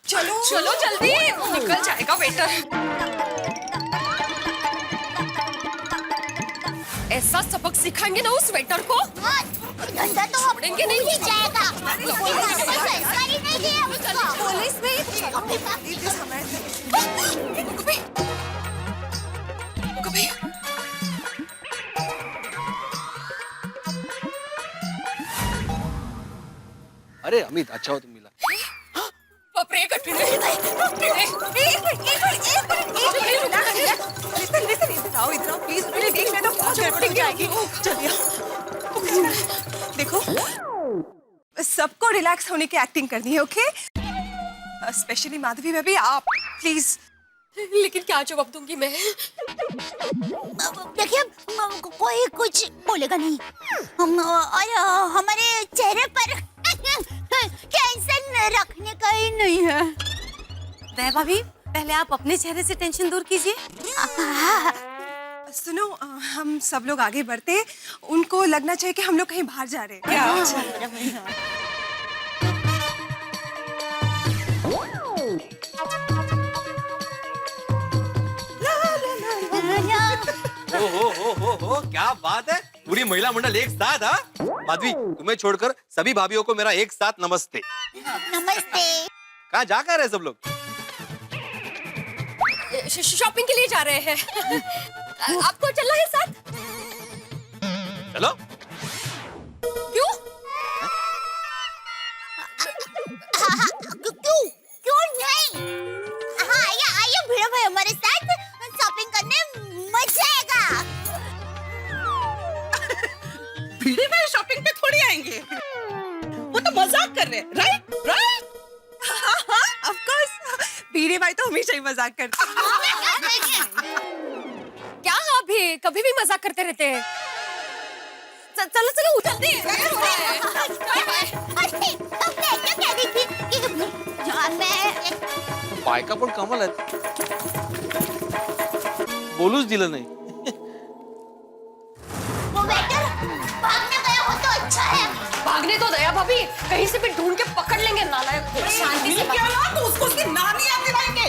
चलो चलो जल्दी, निकल जाएगा वेटर। ऐसा सबक सिखाएंगे ना उस वेटर को, धंधा तो छोड़ेंगे नहीं। ही जाएगा। कोई संस्कार ही नहीं दिया उसको। पुलिस में अरे अमित, अच्छा हो तुम मिला। बापरे, देखो सबको रिलैक्स होने की एक्टिंग करनी है, ओके? स्पेशली माधवी बेबी, आप प्लीज। लेकिन क्या जवाब दूंगी मैं? देखिए कोई कुछ बोलेगा नहीं। हम और हमारे चेहरे पर टेंशन रखने का ही नहीं है। दया भाभी, पहले आप अपने चेहरे से टेंशन दूर कीजिए। सुनो, हम सब लोग आगे बढ़ते, उनको लगना चाहिए कि हम लोग कहीं बाहर जा रहे हैं। हो क्या बात है, पूरी महिला मंडल एक साथ। हाँ माधवी, तुम्हें छोड़कर सभी भाभीियों को मेरा एक साथ नमस्ते। नमस्ते। कहाँ जा कर रहे सब लोग? शॉपिंग के लिए जा रहे हैं। आपको चलना है साथ? चलो। क्यों? क्यों क्यों नहीं? हाँ आइए भिड़ो भाई हमारे साथ शॉपिंग करने, मजा आएगा। भीड़े में शॉपिंग पे थोड़ी आएंगे, वो तो मजाक कर रहे हैं, राइट राइट। ऑफ कोर्स, भीड़े भाई तो हमेशा ही मजाक करते हैं। क्या आप भी कभी भी मजाक करते रहते हैं? चलो चलो उठते बायका पण कमाल आहेत, बोलूच दिलं नाही। वो वेटर भागने गया हो तो अच्छा है। भागने तो दया भाभी, कहीं से भी ढूंढ के पकड़ लेंगे नालायक को। शांति से क्या ना, तो उसको उसकी नानी याद दिलाएंगे।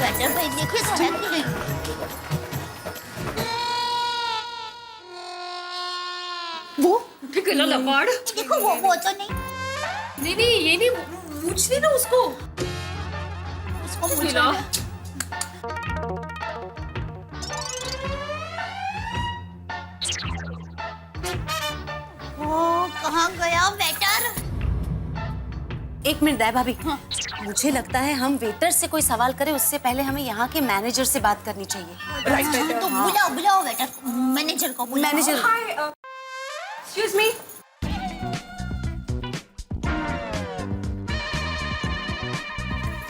वेटर भाई देखिए तो है कि नहीं? वो गला लपाड़। देखो वो तो नहीं। नहीं ये नहीं, पूछ ना उसको। उसको मिला। वो कहाँ गया वेटर? एक मिनट दया भाभी, मुझे लगता है हम वेटर से कोई सवाल करें उससे पहले हमें यहाँ के मैनेजर से बात करनी चाहिए। तो बुलाओ वेटर, मैनेजर को बुलाओ। Manager. Excuse me.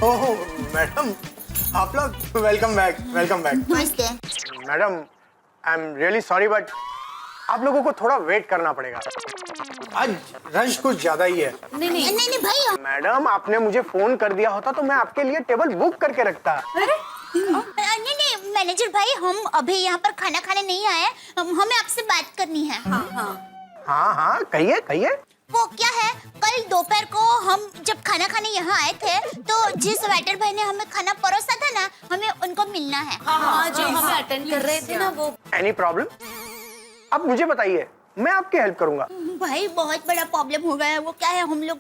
Oh madam, आप लोग वेलकम बैक। नमस्ते। Madam I am really sorry but आप लोगों को थोड़ा वेट करना पड़ेगा, आज रश कुछ ज्यादा ही है। नहीं भाई। मैडम आपने मुझे फोन कर दिया होता तो मैं आपके लिए टेबल बुक करके रखता। नहीं मैनेजर भाई, हम अभी यहाँ पर खाना खाने नहीं आए, हमें आपसे बात करनी है। हाँ कहिए। वो क्या है, कल दोपहर को हम जब खाना खाने यहाँ आए थे तो जिस वेटर भाई ने हमें खाना परोसा था ना, हमें उनको मिलना है। हाँ, जो हमें अटेंड कर रहे थे ना वो। Any problem? आप मुझे बताइए, मैं आपकी हेल्प करूंगा। भाई बहुत बड़ा प्रॉब्लम हो गया है। वो क्या है, हम लोग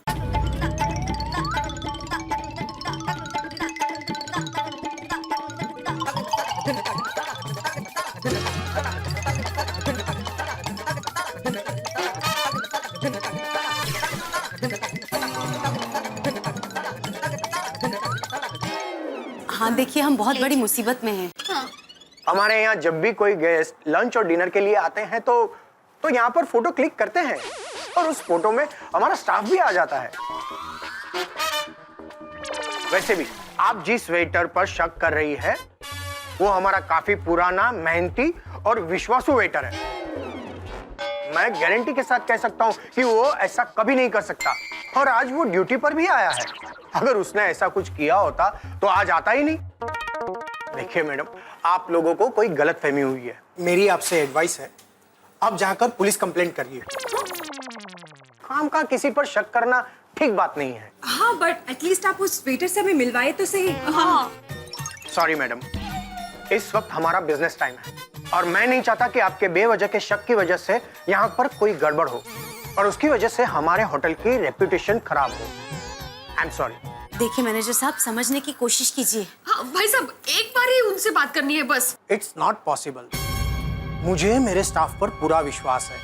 हाँ देखिए, हम बहुत बड़ी मुसीबत में हैं। हमारे यहाँ जब भी कोई गेस्ट लंच और डिनर के लिए आते हैं तो यहाँ पर फोटो क्लिक करते हैं और उस फोटो में हमारा स्टाफ भी आ जाता है। वैसे भी आप जिस वेटर पर शक कर रही है वो हमारा काफी पुराना, मेहनती और विश्वासु वेटर है। मैं गारंटी के साथ कह सकता हूँ कि वो ऐसा कभी नहीं कर सकता और आज वो ड्यूटी पर भी आया है। अगर उसने ऐसा कुछ किया होता तो आज आता ही नहीं। देखिए मैडम, आप लोगों को कोई गलतफहमी हुई है। मेरी आपसे एडवाइस है, आप जाकर पुलिस कंप्लेंट करिए। काम का किसी पर शक करना ठीक बात नहीं है। हाँ, बट एटलीस्ट आप उस वेटर से हमें मिलवाए तो सही। हाँ। सॉरी मैडम, इस वक्त हमारा बिजनेस टाइम है और मैं नहीं चाहता कि आपके बेवजह के शक की वजह से यहाँ पर कोई गड़बड़ हो और उसकी वजह से हमारे होटल की रेपुटेशन खराब हो। I am sorry. देखिए मैनेजर साहब, समझने की कोशिश कीजिए। हाँ भाई साहब, एक बार ही उनसे बात करनी है बस। It's not possible. मुझे मेरे स्टाफ पर पूरा विश्वास है।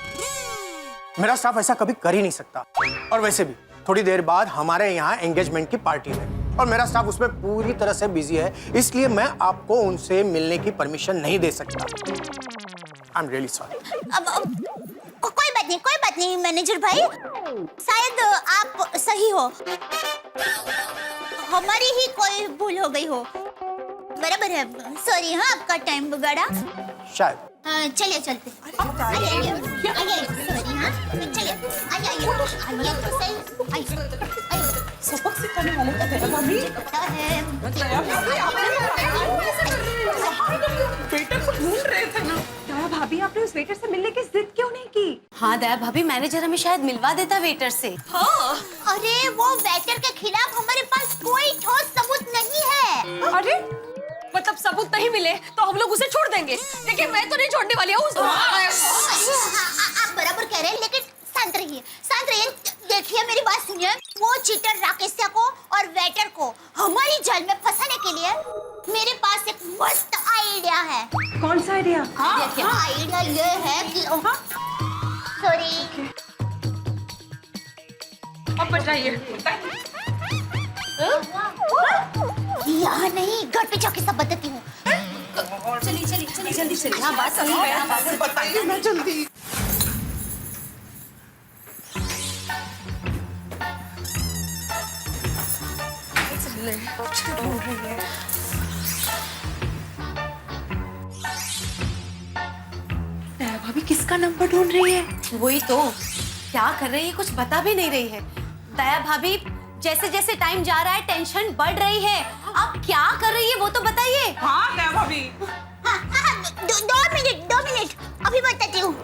मेरा स्टाफ ऐसा कभी कर ही नहीं सकता। और वैसे भी थोड़ी देर बाद हमारे यहाँ एंगेजमेंट की पार्टी है और मेरा स्टाफ उसमें पूरी तरह से बिजी है, इसलिए मैं आपको उनसे मिलने की परमिशन नहीं दे सकता। आई एम रियली सॉरी। कोई बात नहीं मैनेजर भाई, शायद आप सही हो, हमारी ही कोई भूल हो गई हो। बराबर है, सॉरी। हाँ, आपका टाइम बिगाड़ा शायद। हाँ, चलिए चलते। आइए, सॉरी। हाँ, चलिए, आइए तो सही। सबक सिखाने वाले का तेरा मम्मी पता है। वेटर को ढूंढ रहे थे ना। दया भाभी, आपने उस वेटर से मिलने की जिद क्यों नहीं की? हाँ दया भाभी, मैनेजर हमें शायद मिलवा देता वेटर से। हाँ, अरे वो वेटर के खिलाफ हमारे पास कोई ठोस सबूत नहीं है। अरे मतलब सबूत नहीं मिले तो हम लोग उसे छोड़ देंगे? देखिए, मैं तो नहीं छोड़ने वाली हूँ। आप बराबर कह रहे हैं, लेकिन शांत रहिए, शांत रहिए। देखिए मेरी बात सुनिए, वो चीटर राकेशिया को और वेटर को हमारी जाल में फंसाने के लिए मेरे पास एक मस्त आइडिया है। कौन सा आइडिया? देखिए, आइडिया ये है कि सॉरी, अब बताइए। यहाँ नहीं, घर पे जाके सब बताती हूँ। चलिए जल्दी चलिए। हाँ बात सही है। बताइए ना जल्दी। दया भाभी किसका नंबर ढूंढ रही है? वही तो, क्या कर रही है कुछ बता भी नहीं रही है। दया भाभी, जैसे जैसे टाइम जा रहा है टेंशन बढ़ रही है। आप क्या कर रही है वो तो बताइए। हाँ दया भाभी, दो मिनट अभी बताती हूँ।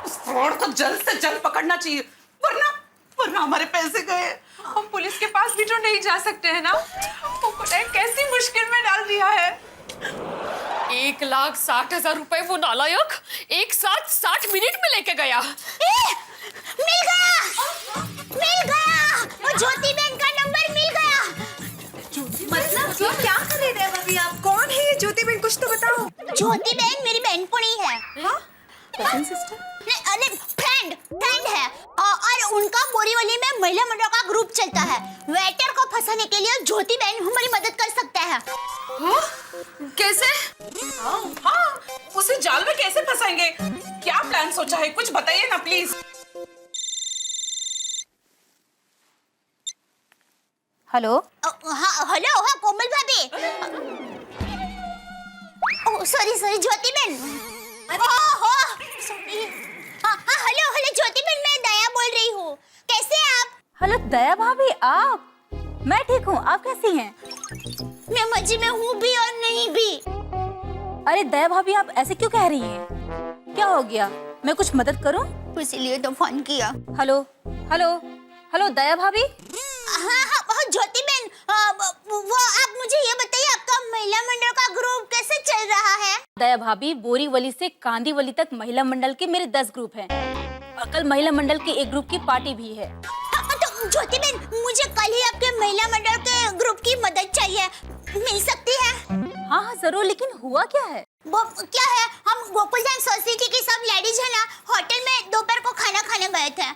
उस फ्रॉड को जल्द से जल्द पकड़ना चाहिए, वरना हमारे पैसे गए। हम पुलिस के पास भी तो नहीं जा सकते हैं ना। वो कैसी मुश्किल में डाल दिया है। 1,60,000 रुपए वो नालायक एक साथ 60 मिनट में लेके गया। मिल गया, वो ज्योति बहन का नंबर मिल गया। मतलब ये क्या कर रहे हैं भाभी आप? कौन है ये ज्योति बहन, कुछ तो बताओ। ज्योति बहन मेरी बहनपनी है। हाँ? अरे फ्रेंड है और उनका बोरीवली में महिला मंडल का ग्रुप चलता है। वेटर को फंसाने के लिए ज्योति बहन हमारी मदद कर सकता है। हाँ? कैसे? हाँ, उसे जाल में कैसे फंसाएंगे? क्या प्लान सोचा है? कुछ बताइए ना प्लीज। हेलो। हाँ हेलो, हाँ कोमल भाभी। सॉरी ज्योति बहन। हेलो ज्योति बहन, मैं दया बोल रही हूँ। कैसे हैं आप? हेलो दया भाभी, आप? मैं ठीक हूँ, आप कैसी हैं? मैं मजे में हूँ भी और नहीं भी। अरे दया भाभी, आप ऐसे क्यों कह रही हैं? क्या हो गया? मैं कुछ मदद करूँ? इसीलिए तो फोन किया। हेलो हेलो हेलो दया भाभी। हाँ ज्योति बहन, वो आप मुझे ये बताइए, आपका महिला मंडल का ग्रुप कैसे चल रहा है? दया भाभी, बोरीवली से कांदीवली तक महिला मंडल के मेरे 10 ग्रुप हैं और कल महिला मंडल के एक ग्रुप की पार्टी भी है। तो ज्योति बहन, मुझे कल ही आपके महिला मंडल के ग्रुप की मदद चाहिए, मिल सकती है? हाँ जरूर, लेकिन हुआ क्या है? वो क्या है, हम गोकुलधाम सोसाइटी की सब लेडीज है ना, होटल में दोपहर को खाना खाने गए थे।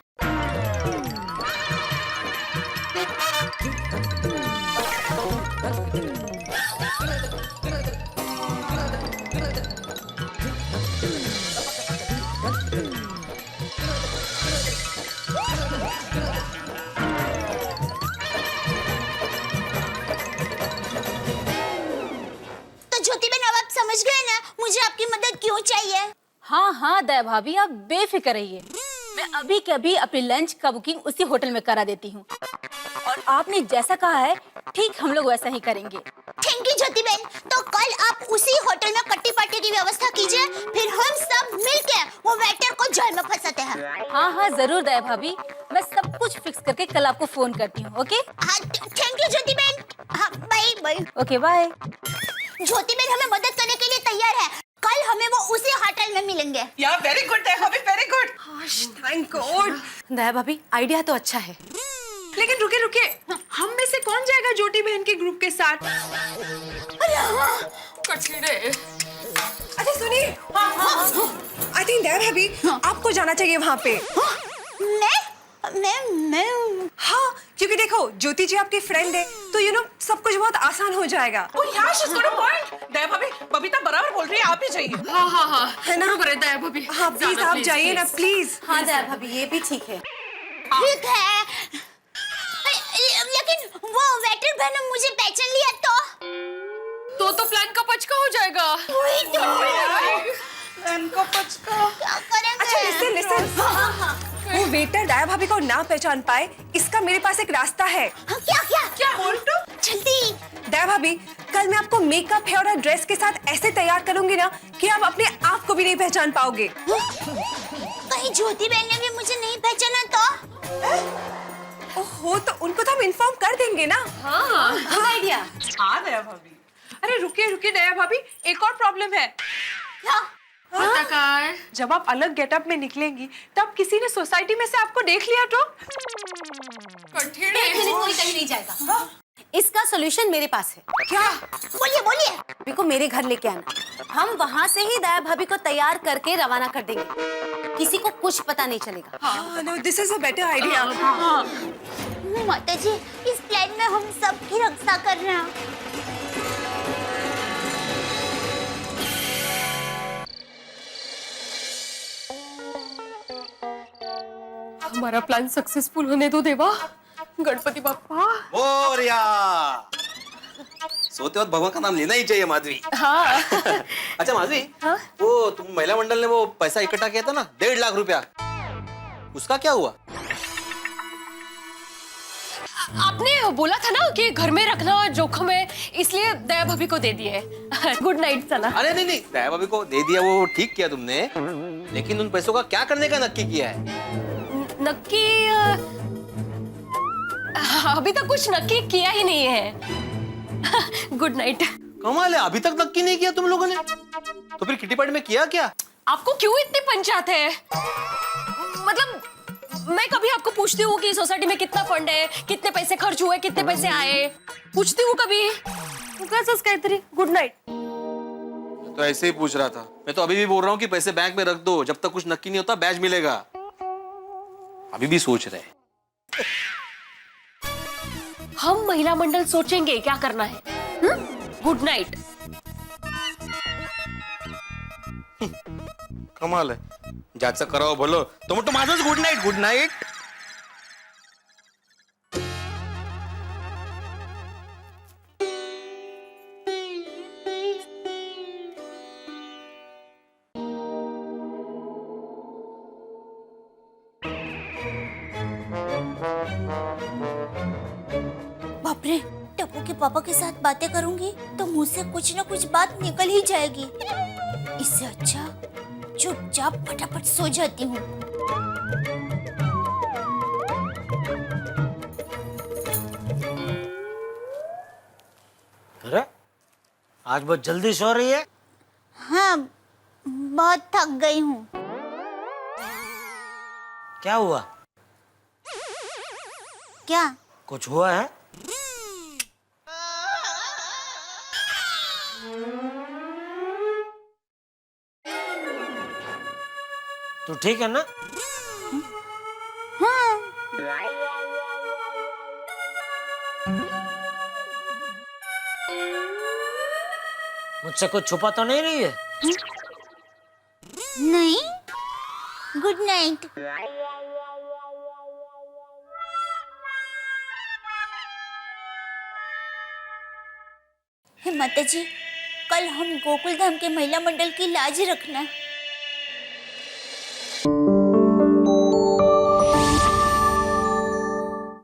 तो ज्योति बहन, अब आप समझ गए ना मुझे आपकी मदद क्यों चाहिए? हाँ हाँ दया भाभी, आप बेफिक्र रहिए। मैं अभी के अभी अपनी लंच का बुकिंग उसी होटल में करा देती हूँ, और आपने जैसा कहा है ठीक हम लोग वैसा ही करेंगे। थैंक यू ज्योति बहन। तो कल आप उसी होटल में कट्टी पार्टी की व्यवस्था कीजिए, फिर हम सब मिलके वो वेटर को जेल में फंसाते हैं। हाँ हाँ जरूर दया भाभी, मैं सब कुछ फिक्स करके कल आपको फोन करती हूँ। ओके हाँ, थैंक यू ज्योति बहन। हाँ, bye bye. Okay bye. Jyoti बहन हमें मदद करने के लिए तैयार है, कल हमें वो उसी होटल में मिलेंगे। या वेरी गुड दया भाभी, very good. Thank God. Daya भाभी आइडिया तो अच्छा है, लेकिन रुके रुके, हम में से कौन जाएगा ज्योति बहन के ग्रुप के साथ? अच्छा सुनिए, आई थिंक दया भाभी आपको जाना चाहिए वहाँ पे। मैं हाँ, क्योंकि देखो ज्योति जी आपकी फ्रेंड है, तो यू नो सब कुछ बहुत आसान हो जाएगा। Oh yeah, she's got a point. दया भाभी, बबीता बराबर बोल रही है, आप ही जाइए। हाँ हाँ हाँ, है ना? बरोबर है दया भाभी। हाँ प्लीज आप जाइए ना प्लीज। हाँ दया भाभी ये भी ठीक है। ठीक है, लेकिन वो वेटर बहन मुझे पहचान लिया तो प्लान का पचका हो जाएगा। वही तो इनको पचका क्या करेंगे? अच्छा लिसन लिसन, वो वेटर दया भाभी को ना पहचान पाए, इसका मेरे पास एक रास्ता है। हाँ, क्या क्या क्या बोल तो? जल्दी। दया भाभी, कल मैं आपको मेकअप हेयर और ड्रेस के साथ ऐसे तैयार करूंगी ना कि आप अपने आप को भी नहीं पहचान पाओगे। कहीं ज्योति बहन ने भी मुझे नहीं पहचाना तो? ओहो, तो उनको तो हम इन्फॉर्म कर देंगे ना। हाँ गुड आइडिया। हाँ दया भाभी। अरे रुकिए रुकिए दया भाभी, एक और प्रॉब्लम है। क्या? पता का है? जब आप अलग गेटअप में निकलेंगी, तब किसी ने सोसाइटी में से आपको देख लिया तो? कठिन एक है। मिनट कोई कहीं नहीं जाएगा, इसका सोल्यूशन मेरे पास है। क्या? बोलिए बोलिए। भाभी को मेरे घर लेके आना, हम वहाँ से ही दया भाभी को तैयार करके रवाना कर देंगे, किसी को कुछ पता नहीं चलेगा। हाँ, no, this is a better idea। माता जी, इस प्लान में हम सबकी रक्षा कर रहे हैं। हमारा प्लान सक्सेसफुल होने दो देवा, गणपति बाप्पा। मोरया। सोते वक्त भगवान का नाम लेना ही चाहिए माधवी। हाँ। अच्छा माधवी, वो तुम महिला मंडल ने वो पैसा इकट्ठा किया था ना, 1.5 लाख रुपया, उसका क्या हुआ? आपने बोला था ना कि घर में रखना जोखिम है, इसलिए दया भाभी को दे दिए। गुड नाइट सना। अरे नहीं नहीं, दया भाभी को दे दिया वो ठीक किया तुमने, लेकिन उन पैसों का क्या करने का नक्की किया है? नक्की अभी तक कुछ नक्की किया ही नहीं है। Good night. कमाल है, अभी तक नक्की नहीं किया तुम लोगों ने, तो फिर किटी पार्टी में किया क्या? आपको क्यों इतनी पंचायत है? मतलब मैं कभी आपको पूछती हूँ कि सोसाइटी में कितना फंड है, कितने पैसे खर्च हुए, कितने पैसे आए, पूछती हूँ कभी? Good night. तो ऐसे ही पूछ रहा था, मैं तो अभी भी बोल रहा हूँ कि पैसे बैंक में रख दो, जब तक कुछ नक्की नहीं होता बैच मिलेगा। अभी भी सोच रहे हैं। हम महिला मंडल सोचेंगे क्या करना है। Good night. कमाल आहे, ज्याचं करावं भलं तो म्हणतो माझंच गुड नाईट गुड नाईट. बाप रे, टप्पू के पापा के साथ बातें करूंगी तो मुंह से कुछ ना कुछ बात निकल ही जाएगी। इससे अच्छा चुपचाप फटाफट सो जाती हूँ। अरे आज बहुत जल्दी सो रही है। हाँ, बहुत थक गई हूँ। क्या हुआ? क्या? कुछ हुआ है? तू ठीक है ना? हाँ। मुझसे कुछ छुपा तो नहीं रही है? नहीं, गुड नाइट। हे माता जी, कल हम गोकुल धाम के महिला मंडल की लाज रखना।